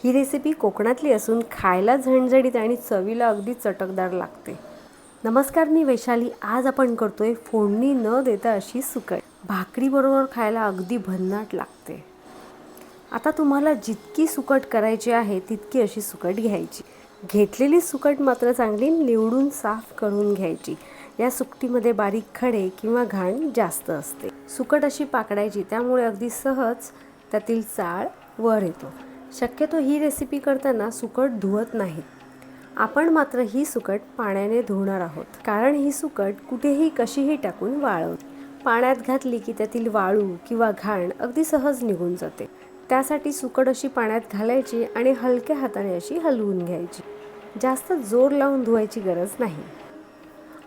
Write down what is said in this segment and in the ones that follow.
ही recipe कोकणातली असून खायला झणझणीत आणि चवीला अगदी चटकदार लागते। नमस्कार, मी वैशाली। आज आपण करतोय फोडणी न देता अशी सुकट। भाकरीबरोबर खायला अगदी भन्नाट लागते। आता तुम्हाला जितकी सुकट करायची आहे तितकी अशी सुकट घ्यायची। घेतलेली सुकट मात्र चांगली निवडून साफ करून घ्यायची। या सुकटीमध्ये बारीक खडे किंवा घाण जास्त असते। सुकट अशी पाकडायची, त्यामुळे अगदी सहज त्यातील चाळ वर येतो। शक्यतो ही रेसिपी करताना सुकट धुवत नाहीत। आपण मात्र ही सुकट पाण्याने धुणार आहोत, कारण ही सुकट कुठेही कशीही टाकून वाळवते। पाण्यात घातली की त्यातील वाळू किंवा घाण अगदी सहज निघून जाते। त्यासाठी सुकट अशी पाण्यात घालायची आणि हलक्या हाताने अशी हलवून घ्यायची। जास्त जोर लावून धुवायची गरज नाही।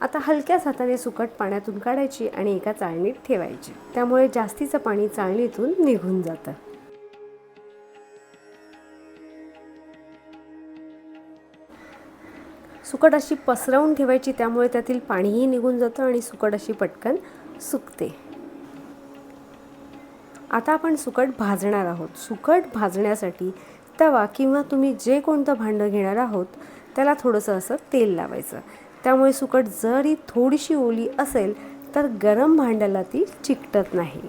आता हलक्याच हाताने सुकट पाण्यातून काढायची आणि एका चाळणीत ठेवायची। त्यामुळे जास्तीचं पाणी चाळणीतून निघून जातं। सुकट अशी पसरवून ठेवायची, त्यामुळे त्यातील पाणीही निघून जातं आणि सुकट अशी पटकन सुकते। आता आपण सुकट भाजणार आहोत। सुकट भाजण्यासाठी तवा किंवा तुम्ही जे कोणतं भांडं घेणार आहोत त्याला थोडंसं असं तेल लावायचं। त्यामुळे सुकट जरी थोडीशी ओली असेल तर गरम भांड्याला ती चिकटत नाही।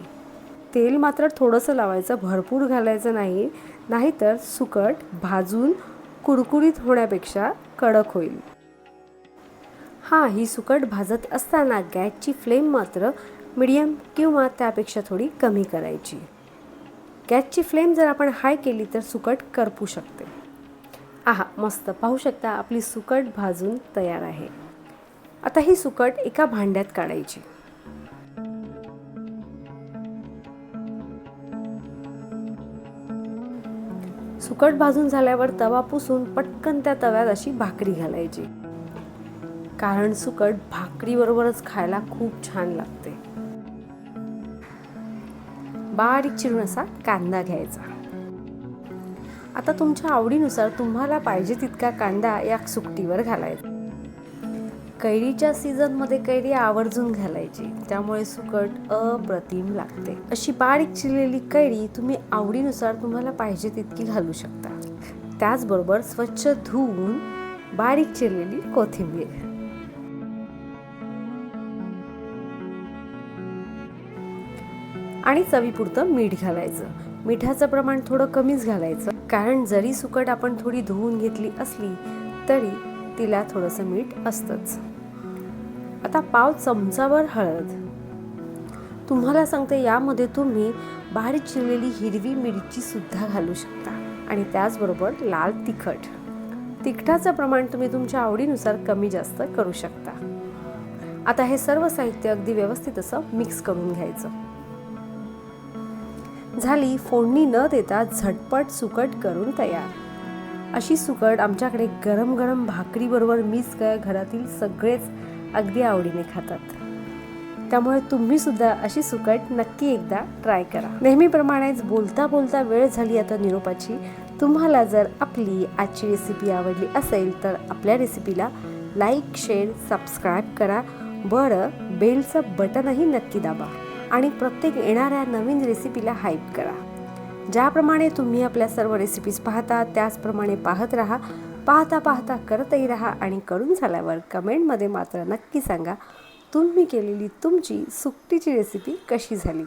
तेल मात्र थोडंसं लावायचं, भरपूर घालायचं नाही, नाहीतर सुकट भाजून कुरकुरीत होण्यापेक्षा कडक होईल। ही सुकट भाजत असताना गॅसची फ्लेम मात्र मीडियम किंवा त्यापेक्षा थोडी कमी करायची। गॅसची फ्लेम जर आपण हाय केली तर सुकट करपू शकते। मस्त, पाहू शकता आपली सुकट भाजून तयार आहे। आता ही सुकट एका भांड्यात काढायची। सुकट भाजून झाल्यावर तवा पुसून पटकन त्या तव्यात अशी भाकरी घालायची, कारण सुकट भाकरीबरोबरच खायला खूप छान लागते। बारीक चिरून असा कांदा घ्यायचा। आता तुमच्या आवडीनुसार तुम्हाला पाहिजे तितका कांदा या सुकटीवर घालायचा। कैरीच्या सीझनमध्ये कैरी आवर्जून घालायची, त्यामुळे सुकट अप्रतिम लागते। अशी बारीक चिरलेली कैरी तुम्ही आवडीनुसार तुम्हाला पाहिजे तितकी घालू शकता। त्याचबरोबर स्वच्छ धुवून बारीक चिरलेली कोथिंबीर आणि चवीपुरतं मीठ घालायचं। मिठाचं प्रमाण थोडं कमीच घालायचं, कारण जरी सुकट आपण थोडी धुवून घेतली असली तरी तिला थोडंसं मीठ असतंच। आता पाव चमचाभर हळद। तुम्हाला सांगते, यामध्ये तुम्ही बारीक चिरलेली हिरवी मिरची सुद्धा घालू शकता आणि त्याचबरोबर लाल तिखट। तिखटाचं प्रमाण तुम्ही तुमच्या आवडीनुसार कमी जास्त करू शकता। आता हे सर्व साहित्य अगदी व्यवस्थित असं मिक्स करून घ्यायचं। झाली फोडणी न देता झटपट सुकट करून तयार। अशी सुकट आमच्याकडे गरम गरम भाकरीबरोबर मिस घरातील सगळेच अगदी आवडीने खातात। त्यामुळे तुम्ही सुद्धा अशी सुकट नक्की एकदा ट्राय करा। नेहमीप्रमाणेच बोलता बोलता वेळ झाली आता निरोपाची। तुम्हाला जर आपली आजची रेसिपी आवडली असेल तर आपल्या रेसिपीला लाईक, शेअर, सबस्क्राईब करा। बेलचं बटनही नक्की दाबा आणि प्रत्येक येणाऱ्या नवीन रेसिपीला हाईप करा। ज्याप्रमाणे तुम्ही आपल्या सर्व रेसिपीज पाहता त्याचप्रमाणे पाहत राहा। पाहता पाहता करतही राहा आणि करून झाल्यावर कमेंटमध्ये मात्र नक्की सांगा तुम्ही केलेली तुमची सुकटीची रेसिपी कशी झाली।